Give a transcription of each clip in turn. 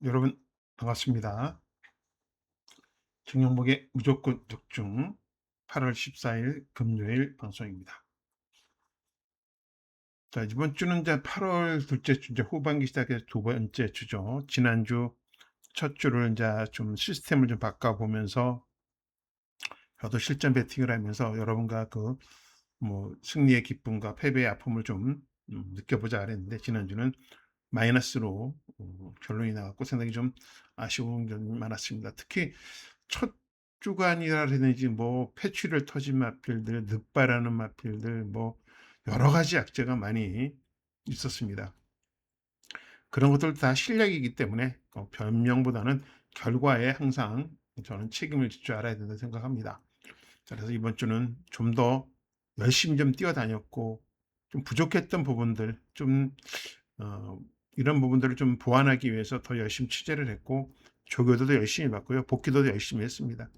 여러분 반갑습니다. 정영복의 무조건 적중 8월 14일 금요일 방송입니다. 자, 이번 주는 이제 8월 둘째 주, 이제 후반기 시작해서 두 번째 주죠. 지난주 첫 주를 이제 좀 시스템을 좀 바꿔보면서 저도 실전 배팅을 하면서 여러분과 그 뭐 승리의 기쁨과 패배의 아픔을 좀 느껴보자 그랬는데, 지난주는 마이너스로 결론이 나왔고 상당히 좀 아쉬운 점이 많았습니다. 특히 첫 주간이라든지 뭐 패취를 터진 마필들, 늑발하는 마필들, 뭐 여러 가지 악재가 많이 있었습니다. 그런 것들 다 실력이기 때문에 변명보다는 결과에 항상 저는 책임을 질 줄 알아야 된다 생각합니다. 그래서 이번 주는 좀 더 열심히 좀 뛰어다녔고, 좀 부족했던 부분들, 좀 어, 이런 부분들을 좀 보완하기 위해서 더 열심히 취재를 했고, 조교도 열심히 받고요, 복귀도 열심히 했습니다.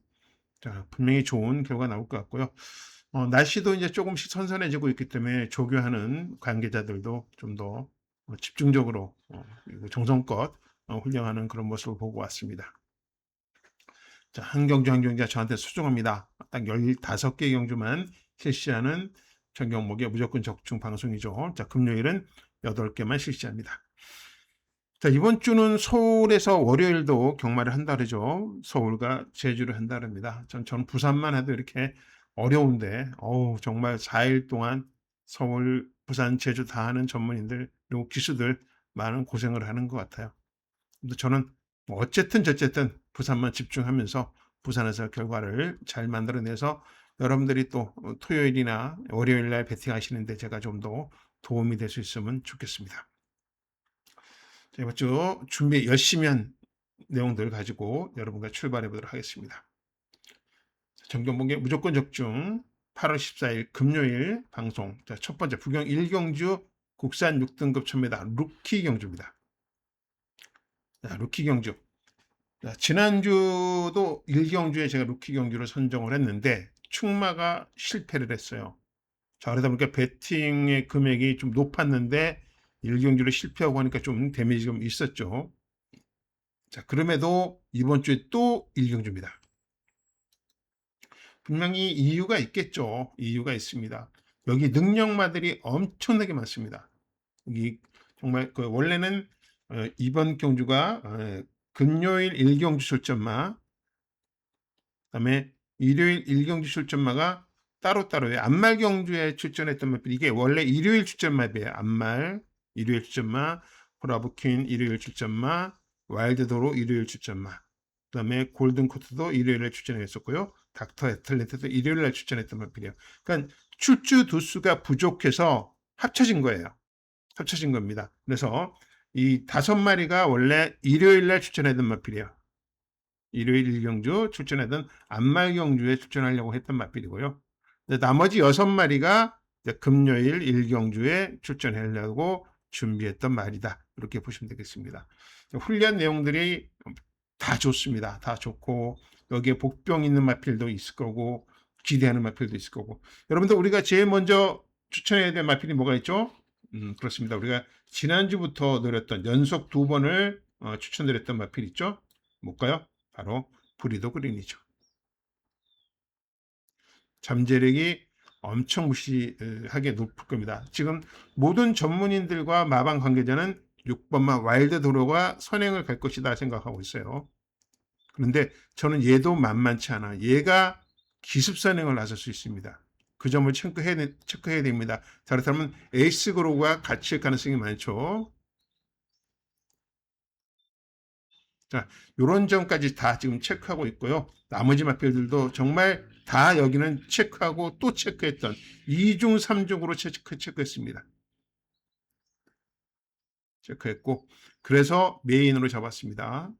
자, 분명히 좋은 결과 나올 것 같고요. 날씨도 이제 조금씩 선선해지고 있기 때문에 조교하는 관계자들도 좀 더 집중적으로 그리고 정성껏 훈련하는 그런 모습을 보고 왔습니다. 자, 한 경주 한 경주가 저한테 소중합니다. 딱 15개 경주만 실시하는 전경목의 무조건 적중 방송이죠. 자, 금요일은 8개만 실시합니다. 자, 이번 주는 서울에서 월요일도 경마를 한다 그러죠. 서울과 제주를 한다 그럽니다. 저는 부산만 해도 이렇게 어려운데, 정말 4일 동안 서울, 부산, 제주 다 하는 전문인들, 그리고 기수들 많은 고생을 하는 것 같아요. 근데 저는 뭐 어쨌든 저쨌든 부산만 집중하면서 부산에서 결과를 잘 만들어내서 여러분들이 또 토요일이나 월요일 날 배팅하시는데 제가 좀 더 도움이 될 수 있으면 좋겠습니다. 자, 이번 주 준비 열심히 한 내용들 가지고 여러분과 출발해 보도록 하겠습니다. 정경봉의 무조건 적중 8월 14일 금요일 방송. 자, 첫 번째 부경 1경주 국산 6등급 1000m 루키 경주입니다. 자, 루키 경주. 자, 지난주도 1경주에 제가 루키 경주를 선정을 했는데 충마가 실패를 했어요. 자, 그러다 보니까 배팅의 금액이 좀 높았는데 1경주를 실패하고 하니까 좀 데미지가 좀 있었죠. 자, 그럼에도 이번 주에 또 1경주입니다. 분명히 이유가 있겠죠. 이유가 있습니다. 여기 능력마들이 엄청나게 많습니다. 여기 정말 그 원래는 이번 경주가 금요일 1경주 출전마, 그다음에 일요일 1경주 출전마가 따로따로예요. 안말 경주에 출전했던 마필, 이게 원래 일요일 출전마예요. 안말 일요일 출전마, 호라부킨 일요일 출전마, 와일드도로 일요일 출전마, 그다음에 골든코트도 일요일에 출전했었고요. 닥터 애틀랜트도 일요일날 출전했던 마필이에요. 그러니까 출주 두수가 부족해서 합쳐진 거예요. 합쳐진 겁니다. 그래서 이 5마리가 원래 일요일날 출전했던 마필이에요. 일요일 1경주 출전하던 안말 경주에 출전하려고 했던 마필이고요. 나머지 6마리가 금요일 1경주에 출전하려고 준비했던 말이다. 이렇게 보시면 되겠습니다. 훈련 내용들이 다 좋습니다. 다 좋고 여기에 복병 있는 마필도 있을 거고 기대하는 마필도 있을 거고. 여러분들, 우리가 제일 먼저 추천해야 될 마필이 뭐가 있죠? 그렇습니다. 우리가 지난주부터 노렸던 연속 2번을 추천드렸던 마필 있죠? 뭘까요? 바로 브리더 그린이죠. 잠재력이 엄청 무시하게 높을 겁니다. 지금 모든 전문인들과 마방 관계자는 6번마 와일드 도로가 선행을 갈 것이다 생각하고 있어요. 그런데 저는 얘도 만만치 않아. 얘가 기습 선행을 나설 수 있습니다. 그 점을 체크해야 됩니다. 자, 그렇다면 에이스 그로우가 같이 가능성이 많죠. 자, 요런 점까지 다 지금 체크하고 있고요. 나머지 마필들도 정말 다 여기는 체크하고 또 체크했던 2중 3중으로 체크했습니다. 체크했고, 그래서 메인으로 잡았습니다.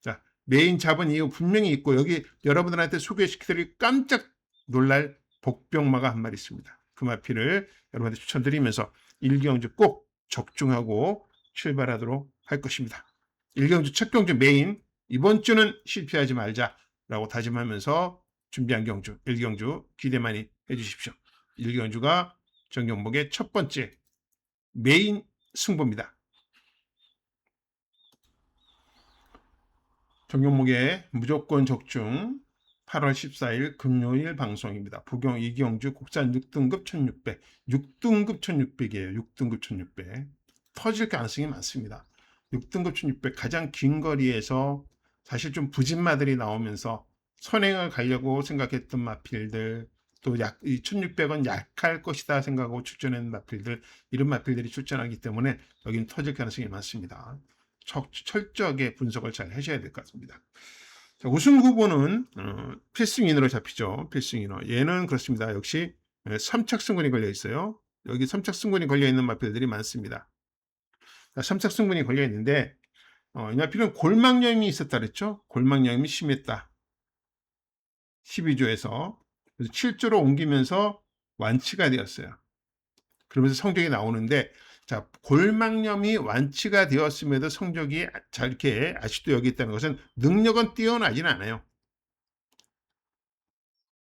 자, 메인 잡은 이유 분명히 있고, 여기 여러분들한테 소개시켜드릴 깜짝 놀랄 복병마가 한 마리 있습니다. 그 마필을 여러분한테 추천드리면서 1경주 꼭 적중하고 출발하도록 할 것입니다. 1경주 첫 경주 메인, 이번 주는 실패하지 말자라고 다짐하면서 준비한 경주 1경주 기대 많이 해주십시오. 1경주가 정경목의 첫 번째 메인 승부입니다. 정용목의 무조건 적중 8월 14일 금요일 방송입니다. 부경 이경주 국산 6등급 1600, 6등급 1600이에요. 6등급 1600. 터질 가능성이 많습니다. 6등급 1600 가장 긴 거리에서 사실 좀 부진마들이 나오면서 선행을 가려고 생각했던 마필들, 또 이 1600은 약할 것이다 생각하고 출전했는 마필들, 이런 마필들이 출전하기 때문에 여기는 터질 가능성이 많습니다. 철저하게 분석을 잘 하셔야 될 것 같습니다. 자, 우승 후보는 필승인으로 잡히죠. 필승인으로. 얘는 그렇습니다. 역시 3착 승군이 걸려 있어요. 여기 3착 승군이 걸려 있는 마필들이 많습니다. 자, 3착 승군이 걸려 있는데 이 마필은 골막염이 있었다 그랬죠. 골막염이 심했다. 12조에서 그래서 7조로 옮기면서 완치가 되었어요. 그러면서 성적이 나오는데, 자, 골막염이 완치가 되었음에도 성적이 잘 이렇게 아직도 여기 있다는 것은 능력은 뛰어나지는 않아요.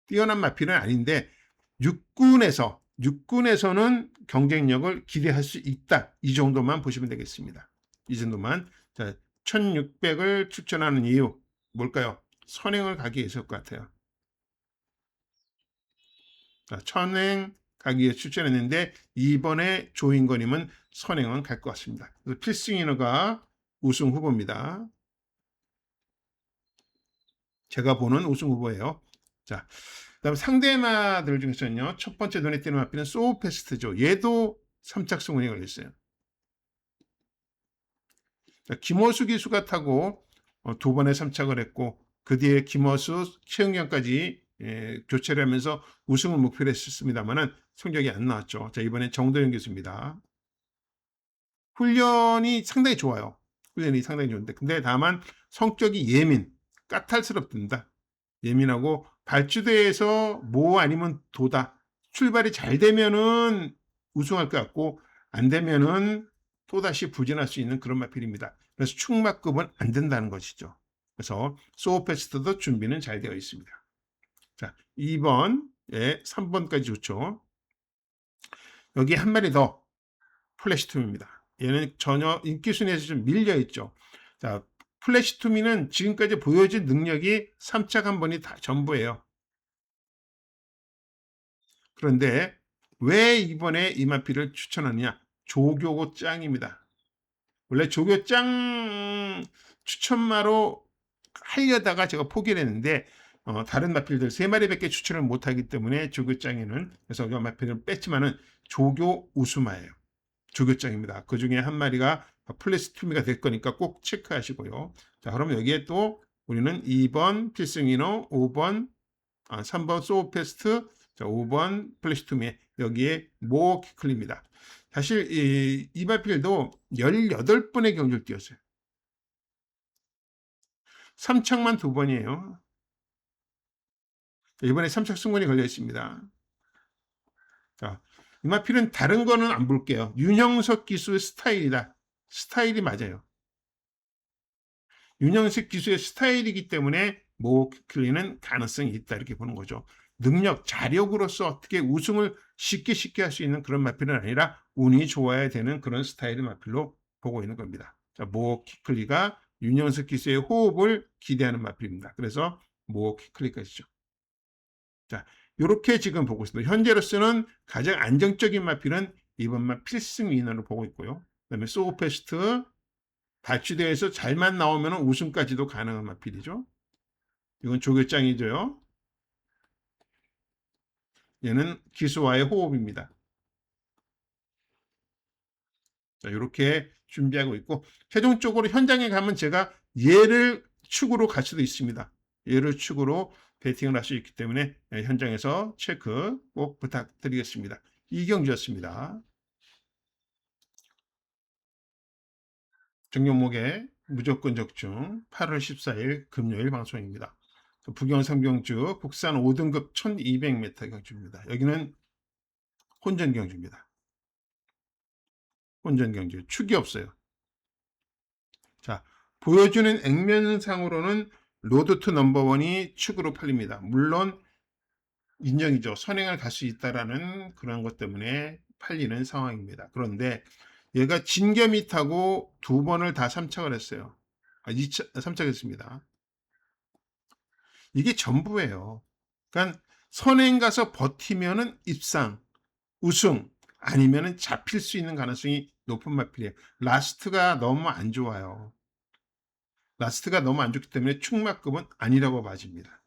뛰어난 마필은 아닌데 육군에서는 경쟁력을 기대할 수 있다. 이 정도만 보시면 되겠습니다. 이 정도만. 자, 1600을 추천하는 이유 뭘까요? 선행을 가기 위해서일 것 같아요. 자, 선행 가기 위해 추천했는데 이번에 조인건님은 선행은 갈 것 같습니다. 필승인어가 우승 후보입니다. 제가 보는 우승 후보예요. 자, 그다음 상대마들 중에서는요. 첫 번째 눈에 띄는 마필은 소우페스트죠. 얘도 3착 승운이 걸렸어요. 자, 김호수 기수가 타고 두 번의 3착을 했고 그 뒤에 김호수, 최은경까지 교체를 하면서 우승을 목표로 했었습니다만은 성적이 안 나왔죠. 자, 이번엔 정도현 기수입니다. 훈련이 상당히 좋아요. 훈련이 상당히 좋은데 근데 다만 성격이 까탈스럽습니다. 예민하고 발주대에서 뭐 아니면 도다. 출발이 잘 되면은 우승할 것 같고 안 되면은 또다시 부진할 수 있는 그런 마필입니다. 그래서 충막급은 안 된다는 것이죠. 그래서 소페스트도 준비는 잘 되어 있습니다. 자, 2번에 3번까지 좋죠. 여기 한 마리 더 플래시툼입니다. 얘는 전혀 인기 순위에서 좀 밀려 있죠. 자, 플래시투미는 지금까지 보여진 능력이 3착 한 번이 다 전부예요. 그런데 왜 이번에 이마피를 추천하느냐? 조교고 짱입니다. 원래 조교 짱 추천마로 하려다가 제가 포기를 했는데 다른 마필들 3마리밖에 추천을 못하기 때문에 조교 짱에는 그래서 이 마필을 뺐지만은 조교 우수마예요. 조교짱입니다. 그 중에 한 마리가 플래시투미가 될 거니까 꼭 체크하시고요. 자, 그러면 여기에 또 우리는 2번 필승이너, 5번, 3번 소우페스트, 자, 5번 플래시투미, 여기에 모키클입니다. 사실 이바필도 18번의 경주를 뛰었어요. 3착만 2번이에요. 이번에 3착 승권이 걸려 있습니다. 자, 이마필은 다른 거는 안 볼게요. 윤형석 기수의 스타일이다. 스타일이 맞아요. 윤형식 기수의 스타일이기 때문에 모클리는 가능성이 있다 이렇게 보는 거죠. 능력, 자력으로서 어떻게 우승을 쉽게 할 수 있는 그런 마필은 아니라 운이 좋아야 되는 그런 스타일의 마필로 보고 있는 겁니다. 자, 모키클리가 윤형석 기수의 호흡을 기대하는 마필입니다. 그래서 모키클리까지죠. 자, 이렇게 지금 보고 있습니다. 현재로서는 가장 안정적인 마필은 이번만 필승 위너로 보고 있고요. 그다음에 소우페스트, 발치대에서 잘만 나오면 우승까지도 가능한 마필이죠. 이건 조교짱이죠. 얘는 기수와의 호흡입니다. 자, 이렇게 준비하고 있고 최종적으로 현장에 가면 제가 얘를 축으로 갈 수도 있습니다. 얘를 축으로 배팅을 할 수 있기 때문에 현장에서 체크 꼭 부탁드리겠습니다. 이경주였습니다. 정용목의 무조건 적중 8월 14일 금요일 방송입니다. 부경 3경주 국산 5등급 1200m 경주입니다. 여기는 혼전 경주입니다. 혼전 경주. 축이 없어요. 자, 보여주는 액면상으로는 로드2 넘버원이 축으로 팔립니다. 물론 인정이죠. 선행을 갈 수 있다라는 그런 것 때문에 팔리는 상황입니다. 그런데 얘가 진겸이 타고 2번을 다 3착을 했어요. 3착 했습니다. 이게 전부예요. 그러니까 선행 가서 버티면은 입상, 우승, 아니면은 잡힐 수 있는 가능성이 높은 마필이에요. 라스트가 너무 안 좋아요. 라스트가 너무 안 좋기 때문에 충마급은 아니라고 봐집니다.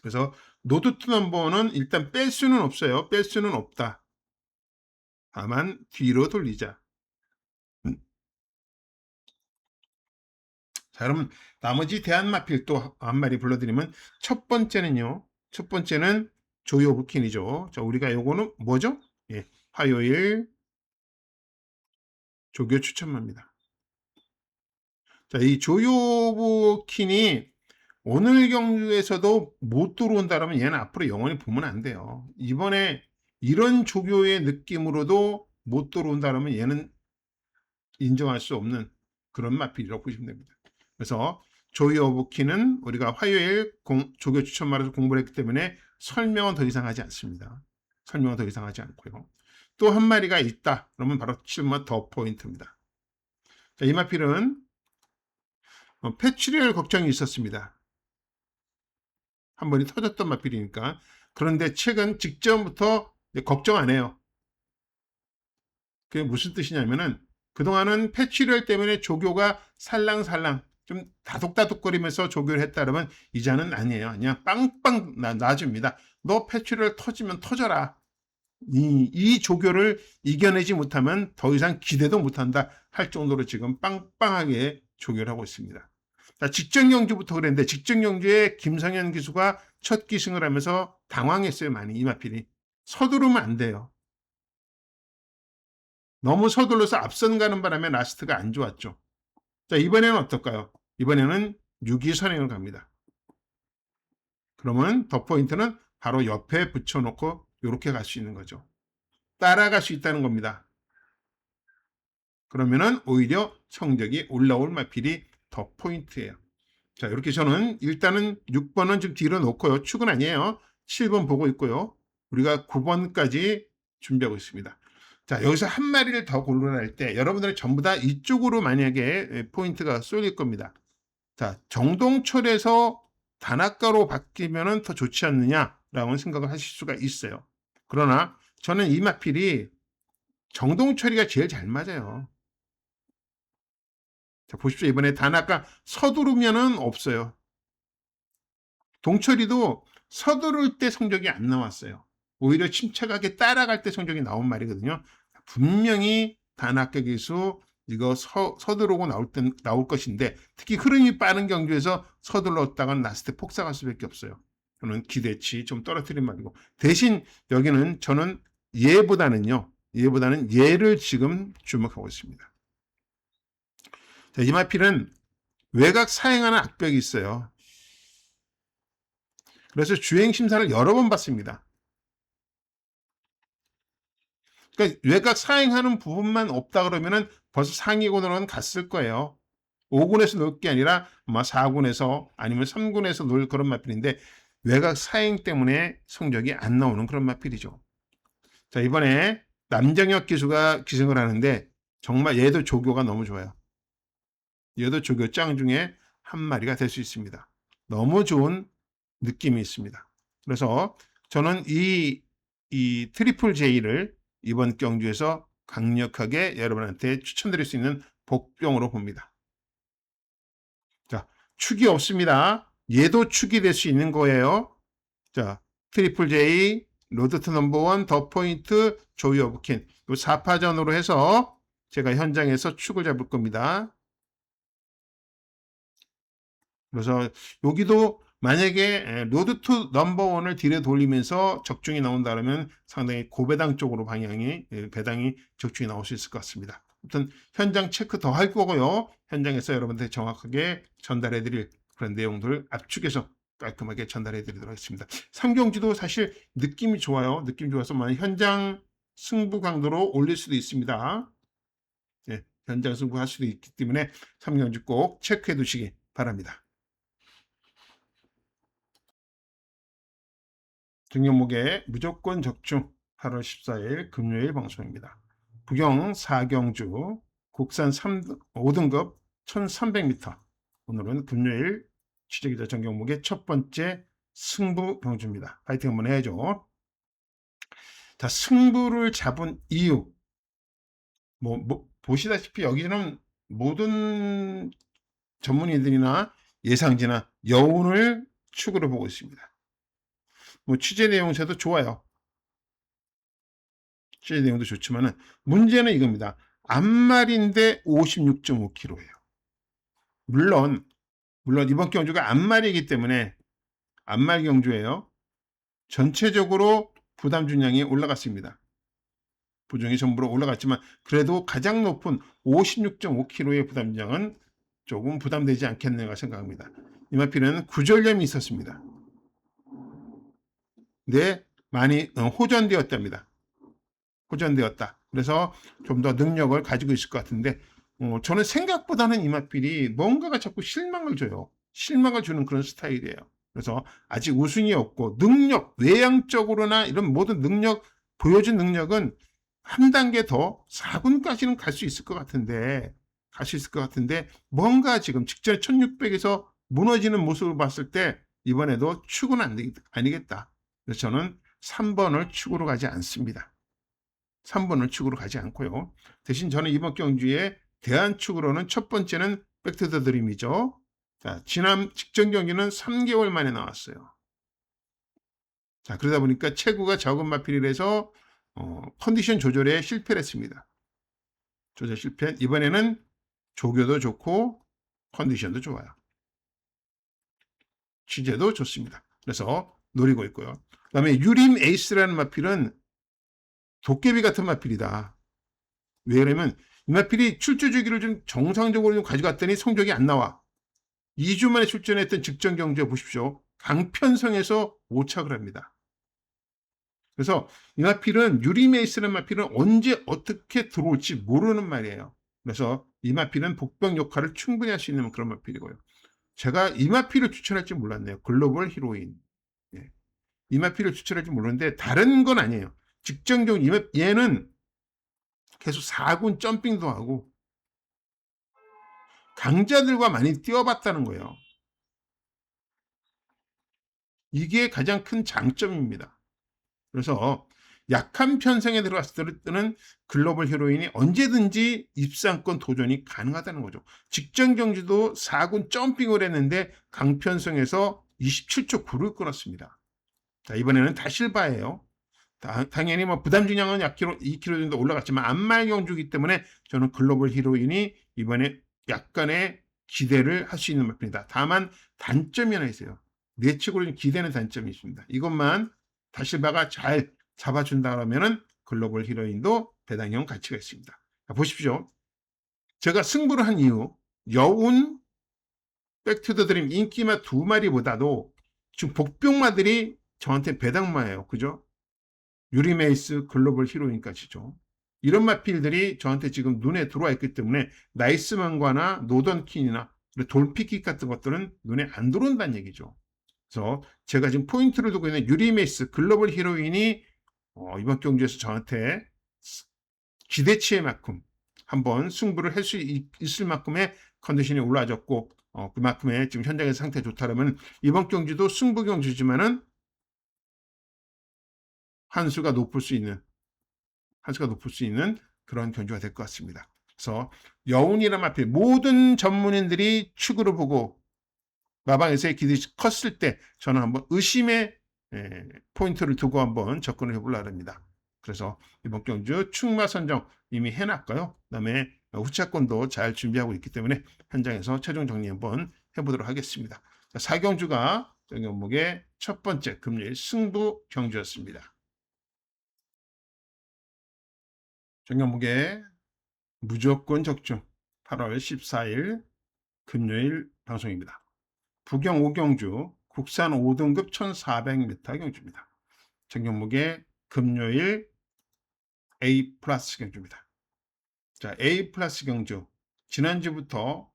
그래서 노드 투 넘버는 일단 뺄 수는 없어요. 뺄 수는 없다. 다만 뒤로 돌리자. 자, 그러면 나머지 대한마필 또 한 마리 불러드리면 첫 번째는요. 첫 번째는 조이 오브 킨이죠. 자, 우리가 요거는 뭐죠? 예, 화요일 조교 추천마입니다. 자, 이 조이 오브 킨이 오늘 경주에서도 못 들어온다면 얘는 앞으로 영원히 보면 안 돼요. 이번에 이런 조교의 느낌으로도 못 들어온다면 얘는 인정할 수 없는 그런 마필이라고 보시면 됩니다. 그래서 조이 오브 킨은 우리가 화요일 조교 추천말에서 공부를 했기 때문에 설명은 더 이상 하지 않습니다. 설명은 더 이상 하지 않고요. 또 한 마리가 있다. 그러면 바로 7번 더 포인트입니다. 자, 이 마필은 패출혈 걱정이 있었습니다. 한 번이 터졌던 마필이니까. 그런데 최근 직전부터 걱정 안 해요. 그게 무슨 뜻이냐면은 그동안은 패출혈 때문에 조교가 살랑살랑 좀 다독다독거리면서 조교를 했다 그러면 이제는 아니에요. 그냥 빵빵 놔줍니다. 너 패출혈 터지면 터져라. 이 조교를 이겨내지 못하면 더 이상 기대도 못한다 할 정도로 지금 빵빵하게 조교를 하고 있습니다. 자, 직전 경주부터 그랬는데 직전 경주에 김성현 기수가 첫 기승을 하면서 당황했어요. 많이 이마필이. 서두르면 안 돼요. 너무 서둘러서 앞선 가는 바람에 라스트가 안 좋았죠. 자, 이번에는 어떨까요? 이번에는 6위 선행을 갑니다. 그러면 더 포인트는 바로 옆에 붙여놓고 이렇게 갈 수 있는 거죠. 따라갈 수 있다는 겁니다. 그러면은 오히려 성적이 올라올 마필이 더 포인트예요. 자, 이렇게 저는 일단은 6번은 좀 뒤로 놓고요. 축은 아니에요. 7번 보고 있고요. 우리가 9번까지 준비하고 있습니다. 자, 여기서 한 마리를 더 고르라 할 때 여러분들이 전부 다 이쪽으로 만약에 포인트가 쏠릴 겁니다. 자, 정동철에서 단학가로 바뀌면 더 좋지 않느냐라고 생각을 하실 수가 있어요. 그러나 저는 이 마필이 정동철이가 제일 잘 맞아요. 자, 보십시오. 이번에 단학가 서두르면은 없어요. 동철이도 서두를 때 성적이 안 나왔어요. 오히려 침착하게 따라갈 때 성적이 나온 말이거든요. 분명히 단학계 기수 이거 서두르고 나올 것인데 특히 흐름이 빠른 경주에서 서둘렀다가는 라스트 폭삭할 수밖에 없어요. 저는 기대치 좀 떨어뜨린 말이고 대신 여기는 저는 얘보다는 얘를 지금 주목하고 있습니다. 자, 이마필은 외곽 사행하는 악벽이 있어요. 그래서 주행 심사를 여러 번 받습니다. 그러니까 외곽 사행하는 부분만 없다 그러면은 벌써 상위권으로는 갔을 거예요. 5군에서 놀 게 아니라 아마 4군에서 아니면 3군에서 놀 그런 마필인데 외곽 사행 때문에 성적이 안 나오는 그런 마필이죠. 자, 이번에 남정혁 기수가 기승을 하는데 정말 얘도 조교가 너무 좋아요. 얘도 조교 짱 중에 한 마리가 될 수 있습니다. 너무 좋은 느낌이 있습니다. 그래서 저는 이 트리플 J를 이번 경주에서 강력하게 여러분한테 추천드릴 수 있는 복병으로 봅니다. 자, 축이 없습니다. 얘도 축이 될 수 있는 거예요. 자, 트리플 J, 로드 투 넘버 1, 더 포인트, 조이 오브 킨. 이 4파전으로 해서 제가 현장에서 축을 잡을 겁니다. 그래서 여기도 만약에 로드 투 넘버 원을 뒤로 돌리면서 적중이 나온다 그러면 상당히 고배당 쪽으로 배당이 적중이 나올 수 있을 것 같습니다. 아무튼 현장 체크 더 할 거고요. 현장에서 여러분한테 정확하게 전달해 드릴 그런 내용들을 압축해서 깔끔하게 전달해 드리도록 하겠습니다. 삼경주도 사실 느낌이 좋아요. 느낌 좋아서 현장 승부 강도로 올릴 수도 있습니다. 네, 현장 승부할 수도 있기 때문에 삼경주 꼭 체크해 두시기 바랍니다. 등용목에 무조건 적중 8월 14일 금요일 방송입니다. 부경 4경주 국산 5등급 1300m 오늘은 금요일 취재기자 정경목의 첫 번째 승부 경주입니다. 파이팅 한번 해야죠. 자, 승부를 잡은 이유. 보시다시피 여기는 모든 전문의들이나 예상지나 여운을 축으로 보고 있습니다. 취재 내용새도 좋아요. 취재 내용도 좋지만은 문제는 이겁니다. 앞말인데 56.5kg예요. 물론 이번 경주가 앞말이기 때문에 앞말 경주예요. 전체적으로 부담 준량이 올라갔습니다. 부종이 전부로 올라갔지만 그래도 가장 높은 56.5kg의 부담 준량은 조금 부담되지 않겠는가 생각합니다. 이마피는 구절염이 있었습니다. 네, 많이 호전되었답니다. 호전되었다. 그래서 좀 더 능력을 가지고 있을 것 같은데 저는 생각보다는 이마필이 뭔가가 자꾸 실망을 줘요. 실망을 주는 그런 스타일이에요. 그래서 아직 우승이 없고 능력, 외향적으로나 이런 모든 능력, 보여준 능력은 한 단계 더 4군까지는 갈 수 있을 것 같은데 뭔가 지금 직전에 1600에서 무너지는 모습을 봤을 때 이번에도 축은 아니겠다. 그래서 저는 3번을 축으로 가지 않습니다. 3번을 축으로 가지 않고요. 대신 저는 이번 경주에 대안축으로는 첫 번째는 백투 더 드림이죠. 자, 지난 직전 경기는 3개월 만에 나왔어요. 자, 그러다 보니까 체구가 적은 마필이라서 컨디션 조절에 실패를 했습니다. 조절 실패. 이번에는 조교도 좋고 컨디션도 좋아요. 취재도 좋습니다. 그래서 노리고 있고요. 그 다음에 유림 에이스라는 마필은 도깨비 같은 마필이다. 왜 그러면 이 마필이 출조 주기를 좀 정상적으로 좀 가져갔더니 성적이 안 나와. 2주 만에 출전했던 직전 경주에 보십시오. 강편성에서 오착을 합니다. 그래서 이 마필은 유리메이스라는 마필은 언제 어떻게 들어올지 모르는 말이에요. 그래서 이 마필은 복병 역할을 충분히 할 수 있는 그런 마필이고요. 제가 이 마필을 추천할지 몰랐네요. 글로벌 히로인. 예. 이 마필을 추천할지 몰랐는데 다른 건 아니에요. 직전 경주 얘는 계속 4군 점핑도 하고 강자들과 많이 뛰어봤다는 거예요. 이게 가장 큰 장점입니다. 그래서 약한 편성에 들어갔을 때는 글로벌 히로인이 언제든지 입상권 도전이 가능하다는 거죠. 직전 경주도 4군 점핑을 했는데 강편성에서 27초 9를 끊었습니다. 자, 이번에는 다실바예요. 당연히 부담 중량은 약 2kg 정도 올라갔지만 안말 경주이기 때문에 저는 글로벌 히로인이 이번에 약간의 기대를 할 수 있는 마필입니다. 다만 단점이 하나 있어요. 내측으로 기대는 단점이 있습니다. 이것만 다실바가 잘 잡아준다 그러면은 글로벌 히로인도 배당형 가치가 있습니다. 자, 보십시오. 제가 승부를 한 이유, 여운, 백투더 드림 인기마 2마리보다도 지금 복병마들이 저한테 배당마예요. 그죠? 유리메이스, 글로벌 히로인까지죠. 이런 마필들이 저한테 지금 눈에 들어와 있기 때문에 나이스만과나 노던킨이나 돌피킥 같은 것들은 눈에 안 들어온다는 얘기죠. 그래서 제가 지금 포인트를 두고 있는 유리메이스, 글로벌 히로인이 이번 경주에서 저한테 기대치의 만큼 한번 승부를 할 수 있을 만큼의 컨디션이 올라졌고 그만큼의 지금 현장의 상태 좋다라면 이번 경주도 승부 경주지만은 한수가 높을 수 있는 그런 경주가 될 것 같습니다. 그래서 여운이란 마필 모든 전문인들이 축으로 보고 마방에서의 기대치 컸을 때 저는 한번 의심의 포인트를 두고 한번 접근을 해보려고 합니다. 그래서 이번 경주 축마 선정 이미 해놨고요. 그다음에 후차권도 잘 준비하고 있기 때문에 현장에서 최종 정리 한번 해보도록 하겠습니다. 자, 4경주가 정경목의 첫 번째 금요일 승부 경주였습니다. 정경목의 무조건 적중 8월 14일 금요일 방송입니다. 부경 5경주 국산 5등급 1400m 경주입니다. 정경목의 금요일 A 플러스 경주입니다. 자, A 플러스 경주 지난주부터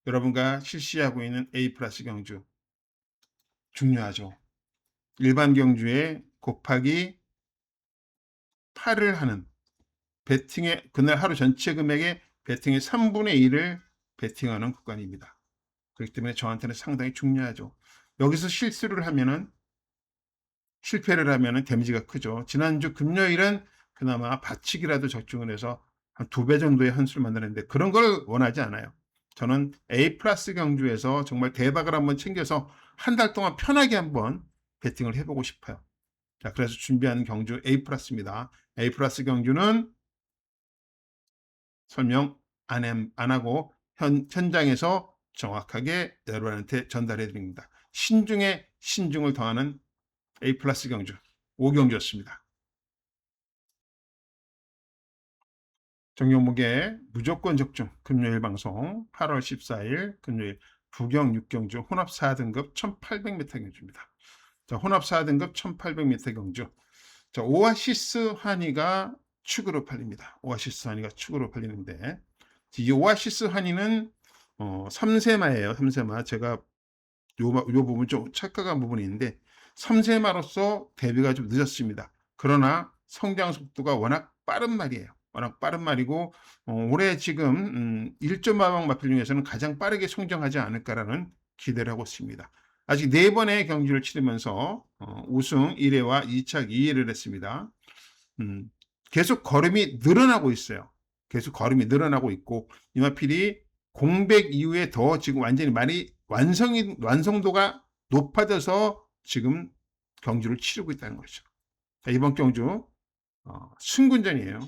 여러분과 실시하고 있는 A 플러스 경주 중요하죠. 일반 경주에 곱하기 8을 하는 베팅의 그날 하루 전체 금액의 베팅의 3분의 1을 베팅하는 구간입니다. 그렇기 때문에 저한테는 상당히 중요하죠. 여기서 실패를 하면은 데미지가 크죠. 지난주 금요일은 그나마 받치기라도 적중을 해서 한 2배 정도의 한수를 만드는데 그런 걸 원하지 않아요. 저는 A 플러스 경주에서 정말 대박을 한번 챙겨서 한 달 동안 편하게 한번 배팅을 해보고 싶어요. 자, 그래서 준비한 경주 A 플러스입니다. A 플러스 경주는 설명 안 하고 현장에서 정확하게 여러분한테 전달해 드립니다. 신중에 신중을 더하는 A 플러스 경주 5경주였습니다. 정용목의 무조건 적중 금요일 방송 8월 14일 금요일 부경 6경주 혼합 4등급 1800m 경주입니다. 자, 혼합 4등급 1800m 경주. 자, 오아시스 한이가 축으로 팔립니다. 오아시스 한이가 축으로 팔리는데 이 오아시스 한이는 3세마예요. 3세마. 제가 요 부분 좀 착각한 부분이 있는데 3세마로서 데뷔가 좀 늦었습니다. 그러나 성장 속도가 워낙 빠른 말이에요. 워낙 빠른 말이고 올해 지금 1.4방 마필 중에서는 가장 빠르게 성장하지 않을까라는 기대를 하고 있습니다. 아직 4번의 경기를 치르면서 우승 1회와 2착 2회를 했습니다. 계속 걸음이 늘어나고 있어요. 계속 걸음이 늘어나고 있고 이마필이 공백 이후에 더 지금 완전히 많이 완성도가 높아져서 지금 경주를 치르고 있다는 거죠. 자, 이번 경주 승군전이에요.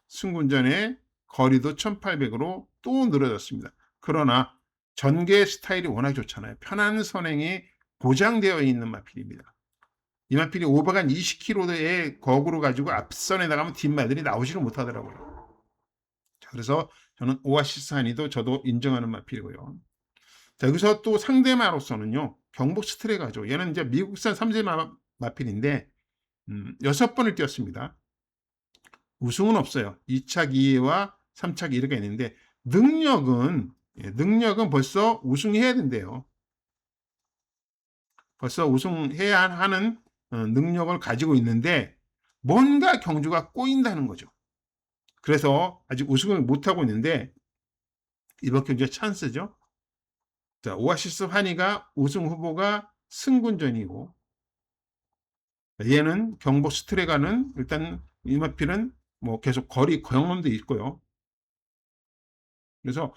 승군전의 거리도 1800으로 또 늘어졌습니다. 그러나 전개 스타일이 워낙 좋잖아요. 편한 선행이 보장되어 있는 마필입니다. 이 마필이 오버간 20km의 거구로 가지고 앞선에 나가면 뒷마들이 나오지를 못하더라고요. 자, 그래서 저는 오아시스 한이도 저도 인정하는 마필이고요. 자, 여기서 또 상대마로서는요, 경복 스트레가죠. 얘는 이제 미국산 3세 마필인데 6번을 뛰었습니다. 우승은 없어요. 2착 2회와 3착 1회가 있는데 능력은 벌써 우승해야 된대요. 벌써 우승해야 하는 능력을 가지고 있는데 뭔가 경주가 꼬인다는 거죠. 그래서 아직 우승을 못하고 있는데 이번 경주의 찬스죠. 자, 오아시스 한이가 우승 후보가 승군전이고 얘는 경복 스트레가는 일단 이마필은 뭐 계속 거리 경험도 있고요. 그래서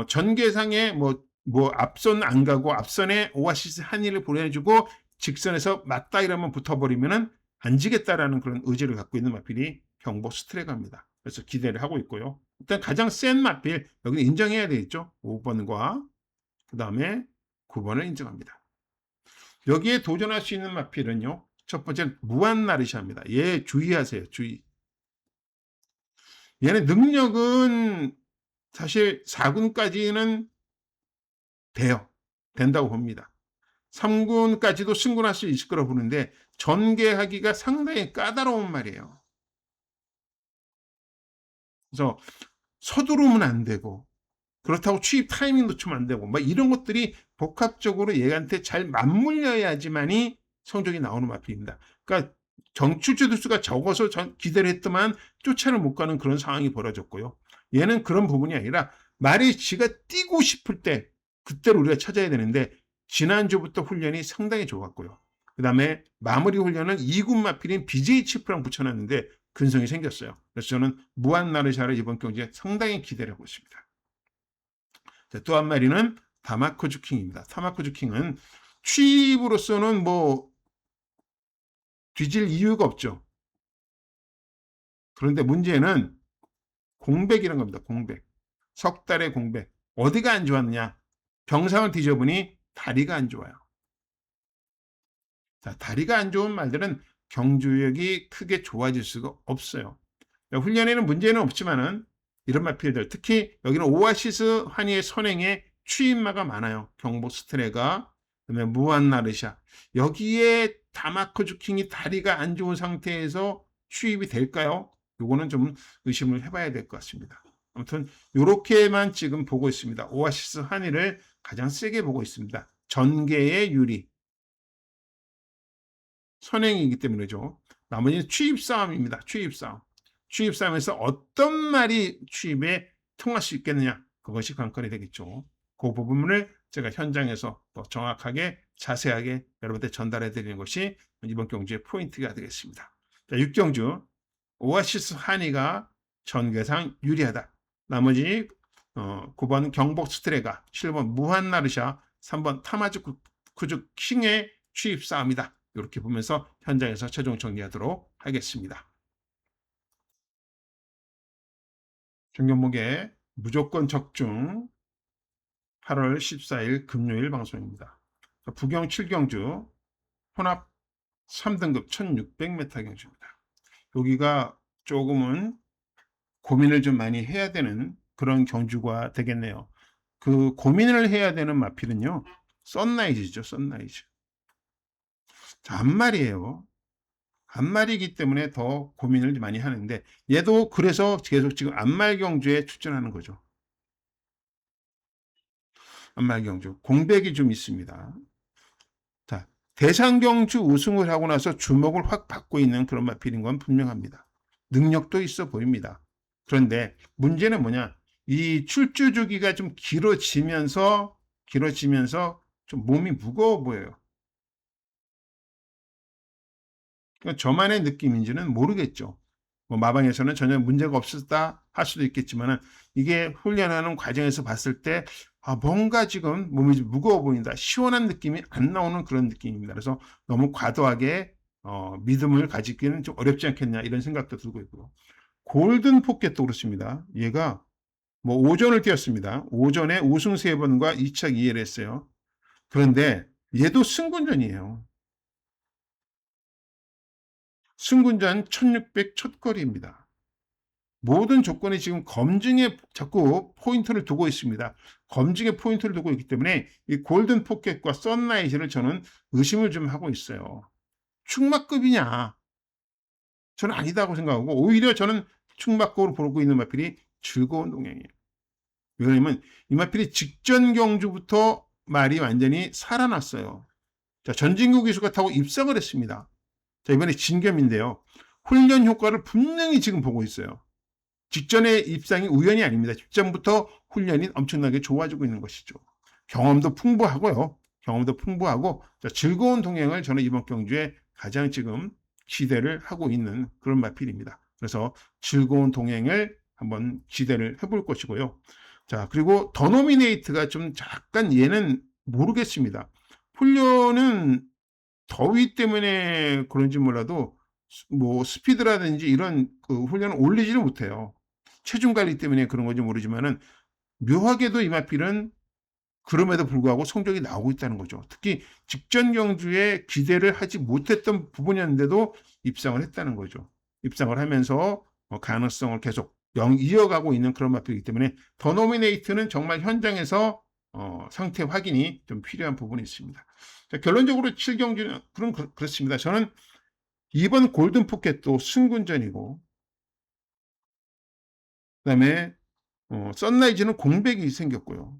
전개상에 뭐 앞선 안 가고 앞선에 오아시스 한이를 보내주고 직선에서 맞다 이러면 붙어버리면은 안 지겠다라는 그런 의지를 갖고 있는 마필이 경복 스트레가입니다. 그래서 기대를 하고 있고요. 일단 가장 센 마필 여기는 인정해야 되겠죠. 5번과 그 다음에 9번을 인정합니다. 여기에 도전할 수 있는 마필은요. 첫 번째는 무한나르샤입니다. 얘 주의하세요. 주의. 얘는 능력은 사실 4군까지는 된다고 봅니다. 3군까지도 승군할 수 있을 거라고 보는데 전개하기가 상당히 까다로운 말이에요. 그래서 서두르면 안 되고 그렇다고 취입 타이밍 놓치면 안 되고 막 이런 것들이 복합적으로 얘한테 잘 맞물려야지만이 성적이 나오는 마필입니다. 그러니까 정출주 수가 적어서 기대를 했더만 쫓아를 못 가는 그런 상황이 벌어졌고요. 얘는 그런 부분이 아니라 말이 지가 뛰고 싶을 때 그때를 우리가 찾아야 되는데 지난주부터 훈련이 상당히 좋았고요. 그 다음에 마무리 훈련은 2군 마필인 BJ 치프랑 붙여놨는데 근성이 생겼어요. 그래서 저는 무한나르샤를 이번 경기에 상당히 기대를 하고 있습니다. 또 한 마리는 다마코즈 킹입니다. 다마코즈 킹은 취입으로서는 뭐 뒤질 이유가 없죠. 그런데 문제는 공백이란 겁니다. 공백. 석 달의 공백. 어디가 안 좋았느냐? 병상을 뒤져보니 다리가 안 좋아요. 자, 다리가 안 좋은 말들은 경주력이 크게 좋아질 수가 없어요. 훈련에는 문제는 없지만은 이런 마필들, 특히 여기는 오아시스 한이의 선행에 취입마가 많아요. 경복 스트레가, 그다음에 무한나르샤. 여기에 다마코즈 킹이 다리가 안 좋은 상태에서 취입이 될까요? 요거는 좀 의심을 해봐야 될 것 같습니다. 아무튼 요렇게만 지금 보고 있습니다. 오아시스 한이를 가장 세게 보고 있습니다. 전개의 유리. 선행이기 때문이죠. 나머지는 취입 싸움입니다. 취입 싸움. 취입 싸움에서 어떤 말이 취입에 통할 수 있겠느냐. 그것이 관건이 되겠죠. 그 부분을 제가 현장에서 더 정확하게 자세하게 여러분한테 전달해 드리는 것이 이번 경주의 포인트가 되겠습니다. 자, 6경주 오아시스 한이가 전개상 유리하다. 나머지 9번 경복 스트레가, 7번 무한 나르샤, 3번 타마즈 쿠즈 킹의 취입 싸움이다. 이렇게 보면서 현장에서 최종 정리하도록 하겠습니다. 종목의 무조건 적중 8월 14일 금요일 방송입니다. 부경 7경주 혼합 3등급 1600m 경주입니다. 여기가 조금은 고민을 좀 많이 해야 되는 그런 경주가 되겠네요. 그 고민을 해야 되는 마필은요, 썬라이즈죠. 썬라이즈. 앞말이에요. 앞말이기 때문에 더 고민을 많이 하는데, 얘도 그래서 계속 지금 앞말 경주에 출전하는 거죠. 앞말 경주 공백이 좀 있습니다. 자, 대상경주 우승을 하고 나서 주목을 확 받고 있는 그런 마필인 건 분명합니다. 능력도 있어 보입니다. 그런데 문제는 뭐냐? 이 출주 주기가 좀 길어지면서 좀 몸이 무거워 보여요. 그러니까 저만의 느낌인지는 모르겠죠. 뭐 마방에서는 전혀 문제가 없었다 할 수도 있겠지만 이게 훈련하는 과정에서 봤을 때 뭔가 지금 몸이 좀 무거워 보인다. 시원한 느낌이 안 나오는 그런 느낌입니다. 그래서 너무 과도하게 믿음을 가지기는 좀 어렵지 않겠냐 이런 생각도 들고 있고요. 골든 포켓도 그렇습니다. 얘가 뭐 오전을 뛰었습니다. 오전에 우승 3번과 2차 2위를 했어요. 그런데 얘도 승군전이에요. 승군전 1600 첫거리입니다. 모든 조건이 지금 검증에 자꾸 포인트를 두고 있습니다. 검증에 포인트를 두고 있기 때문에 이 골든 포켓과 썬라이즈를 저는 의심을 좀 하고 있어요. 충마급이냐? 저는 아니다고 생각하고 오히려 저는 충마급으로 보고 있는 마필이 즐거운 동행이에요. 왜냐하면 이 마필이 직전 경주부터 말이 완전히 살아났어요. 자, 전진구 기수가 타고 입상을 했습니다. 자, 이번에 진겸인데요. 훈련 효과를 분명히 지금 보고 있어요. 직전의 입상이 우연이 아닙니다. 직전부터 훈련이 엄청나게 좋아지고 있는 것이죠. 경험도 풍부하고요. 경험도 풍부하고 즐거운 동행을 저는 이번 경주에 가장 지금 기대를 하고 있는 그런 마필입니다. 그래서 즐거운 동행을 한번 기대를 해볼 것이고요. 자, 그리고 더 노미네이트가 좀 약간 얘는 모르겠습니다. 훈련은 더위 때문에 그런지 몰라도 뭐 스피드라든지 이런 그 훈련을 올리지를 못해요. 체중 관리 때문에 그런 건지 모르지만은 묘하게도 이 마필은 그럼에도 불구하고 성적이 나오고 있다는 거죠. 특히 직전 경주에 기대를 하지 못했던 부분이었는데도 입상을 했다는 거죠. 입상을 하면서 가능성을 계속 이어가고 있는 그런 마필이기 때문에 더 노미네이트는 정말 현장에서 상태 확인이 좀 필요한 부분이 있습니다. 자, 결론적으로 7경주는 그렇습니다. 저는 이번 골든 포켓도 승군전이고 그다음에 썬라이즈는 공백이 생겼고요.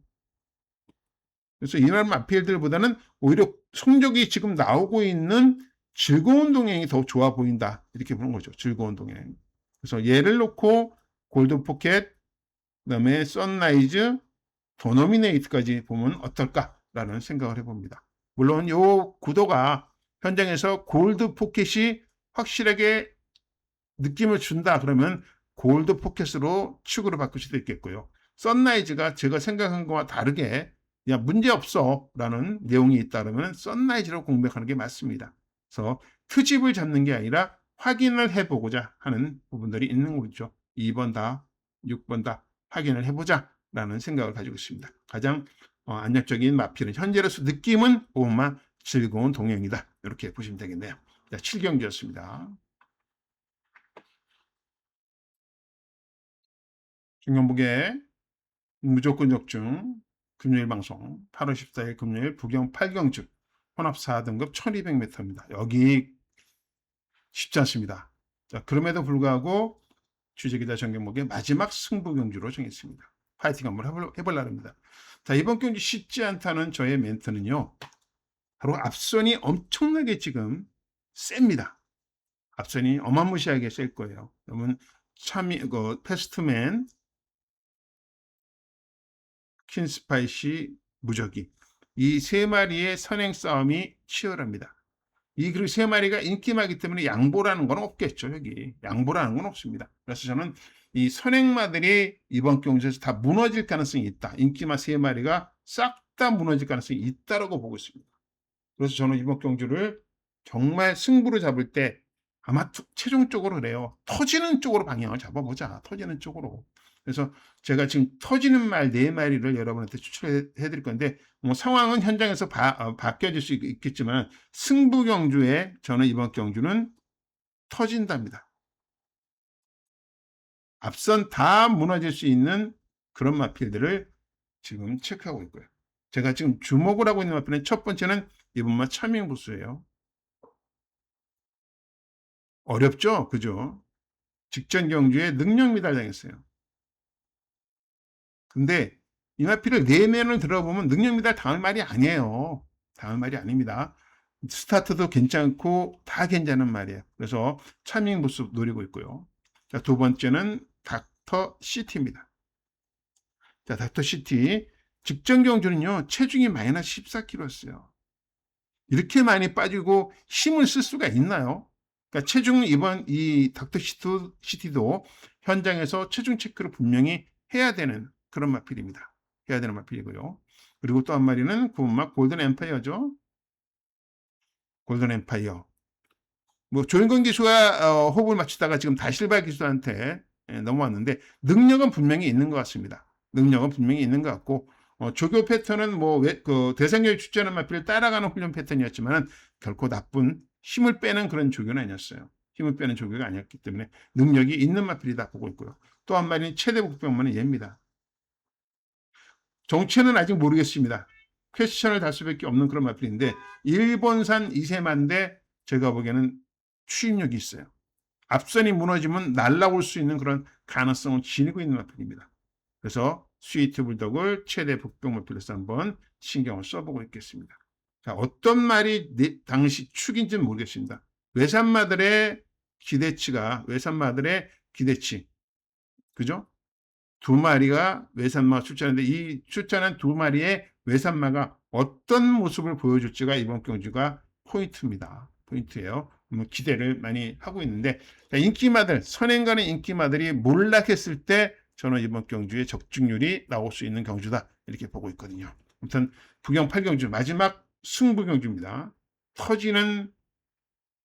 그래서 이날 마필들보다는 오히려 성적이 지금 나오고 있는 즐거운 동행이 더 좋아 보인다. 이렇게 보는 거죠. 즐거운 동행. 그래서 얘를 놓고 골든 포켓, 그다음에 썬라이즈, 더 노미네이트까지 보면 어떨까라는 생각을 해봅니다. 물론 이 구도가 현장에서 골드 포켓이 확실하게 느낌을 준다 그러면 골드 포켓으로 축으로 바꿀 수도 있겠고요. 썬라이즈가 제가 생각한 것과 다르게 야 문제없어 라는 내용이 있다 그러면 썬라이즈로 공백하는 게 맞습니다. 그래서 트집을 잡는 게 아니라 확인을 해보고자 하는 부분들이 있는 거죠. 2번 다 6번 다 확인을 해보자 라는 생각을 가지고 있습니다. 가장 안정적인 마필은 현재로서 느낌은 오마 즐거운 동행이다 이렇게 보시면 되겠네요. 7경기였습니다. 중경북의 무조건 적중 금요일 방송 8월 14일 금요일 부경 8경주 혼합 4등급 1200m입니다. 여기 쉽지 않습니다. 자, 그럼에도 불구하고 주제기자 정경목의 마지막 승부 경주로 정했습니다. 파이팅 한번 해보려고 합니다. 자, 이번 경주 쉽지 않다는 저의 멘트는요. 바로 앞선이 엄청나게 지금 셉니다. 앞선이 어마무시하게 셀 거예요. 여러분 패스트맨 퀸스파이시, 무적이. 이 세 마리의 선행 싸움이 치열합니다. 그리고 세 마리가 인기마기 때문에 양보라는 건 없겠죠, 여기. 양보라는 건 없습니다. 그래서 저는 이 선행마들이 이번 경주에서 다 무너질 가능성이 있다. 인기마 세 마리가 싹 다 무너질 가능성이 있다라고 보고 있습니다. 그래서 저는 이번 경주를 정말 승부를 잡을 때 아마 최종적으로 그래요. 터지는 쪽으로 방향을 잡아보자. 터지는 쪽으로. 그래서 제가 지금 터지는 말 4마리를 여러분한테 추천해 드릴 건데, 뭐 상황은 현장에서 바뀌어질 수 있겠지만 승부 경주에 저는 이번 경주는 터진답니다. 앞선 다 무너질 수 있는 그런 마필들을 지금 체크하고 있고요. 제가 지금 주목을 하고 있는 마필은 첫 번째는 이번마 차밍부스예요. 어렵죠? 그죠? 직전 경주에 능력 미달당했어요. 근데 이 마필을 내면을 들어보면 능력 미달 당할 말이 아니에요. 당할 말이 아닙니다. 스타트도 괜찮고 다 괜찮은 말이에요. 그래서 차밍부스 노리고 있고요. 자, 두 번째는 닥터 시티입니다. 자, 닥터 시티. 직전 경주는요, 체중이 마이너스 14kg였어요. 이렇게 많이 빠지고 힘을 쓸 수가 있나요? 그러니까 체중 이번 이 닥터 시티도 현장에서 체중 체크를 분명히 해야 되는 그런 마필입니다. 해야 되는 마필이고요. 그리고 또 한 마리는 구운막 골든 엠파이어죠. 골든 엠파이어. 뭐 조인권 기수가 호흡을 맞추다가 지금 다실바 기수한테 넘어왔는데 능력은 분명히 있는 것 같습니다. 능력은 분명히 있는 것 같고 조교 패턴은 그 대상교육 출전한 마필을 따라가는 훈련 패턴이었지만 결코 나쁜 힘을 빼는 그런 조교는 아니었어요. 힘을 빼는 조교가 아니었기 때문에 능력이 있는 마필이다 보고 있고요. 또 한 마리는 최대 복병만은 얘입니다. 정체는 아직 모르겠습니다. 퀘스천을 달 수밖에 없는 그런 마필인데 일본산 이세만데 제가 보기에는 추임력이 있어요. 앞선이 무너지면 날아올 수 있는 그런 가능성을 지니고 있는 마필입니다. 그래서 스위트 불독을 최대 복병 마필로서 한번 신경을 써보고 있겠습니다. 자, 어떤 말이 당시 축인지는 모르겠습니다. 외산마들의 기대치, 그죠? 두 마리가 외산마가 출전했는데 이 출전한 두 마리의 외산마가 어떤 모습을 보여줄지가 이번 경주가 포인트예요. 기대를 많이 하고 있는데, 인기마들, 선행간의 인기마들이 몰락했을 때 저는 이번 경주에 적중률이 나올 수 있는 경주다 이렇게 보고 있거든요. 아무튼 부경 8경주 마지막 승부 경주입니다. 터지는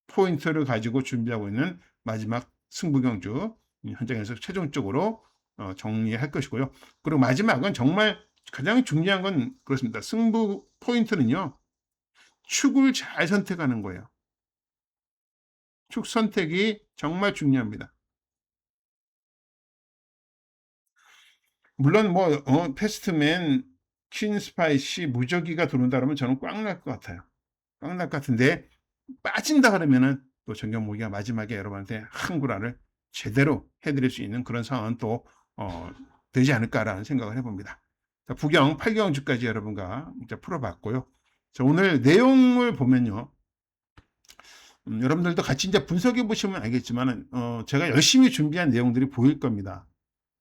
포인트를 가지고 준비하고 있는 마지막 승부 경주 현장에서 최종적으로 정리할 것이고요. 그리고 마지막은 정말 가장 중요한 건 그렇습니다. 승부 포인트는요, 축을 잘 선택하는 거예요. 축 선택이 정말 중요합니다. 물론 패스트맨, 퀸스파이시, 무적기가 들어온다 그러면 저는 꽉 날 것 같아요. 꽉 날 것 같은데 빠진다 그러면은 또 정경모기가 마지막에 여러분한테 한구라를 제대로 해드릴 수 있는 그런 상황은 또 되지 않을까라는 생각을 해봅니다. 자, 부경 8경주까지 여러분과 이제 풀어봤고요. 자, 오늘 내용을 보면요. 여러분들도 같이 이제 분석해 보시면 알겠지만 제가 열심히 준비한 내용들이 보일 겁니다.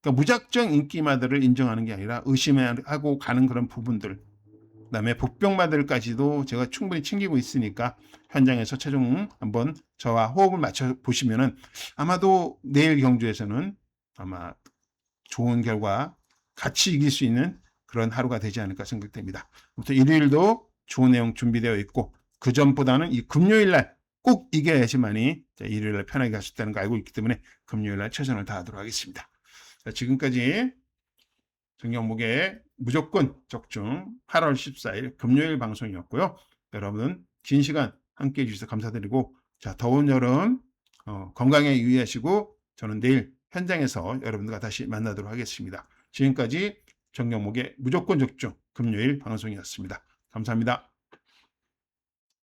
그러니까 무작정 인기마들을 인정하는 게 아니라 의심하고 가는 그런 부분들, 그다음에 복병마들까지도 제가 충분히 챙기고 있으니까 현장에서 최종 한번 저와 호흡을 맞춰 보시면은 아마도 내일 경주에서는 아마 좋은 결과, 같이 이길 수 있는 그런 하루가 되지 않을까 생각됩니다. 아무튼 일요일도 좋은 내용 준비되어 있고 그 전보다는 이 금요일 날 꼭 이겨야지만이 일요일 날 편하게 갈 수 있다는 거 알고 있기 때문에 금요일 날 최선을 다하도록 하겠습니다. 자, 지금까지 정경목의 무조건 적중 8월 14일 금요일 방송이었고요. 여러분 긴 시간 함께해 주셔서 감사드리고, 자, 더운 여름 건강에 유의하시고 저는 내일 현장에서 여러분들과 다시 만나도록 하겠습니다. 지금까지 정경목의 무조건 적중 금요일 방송이었습니다. 감사합니다.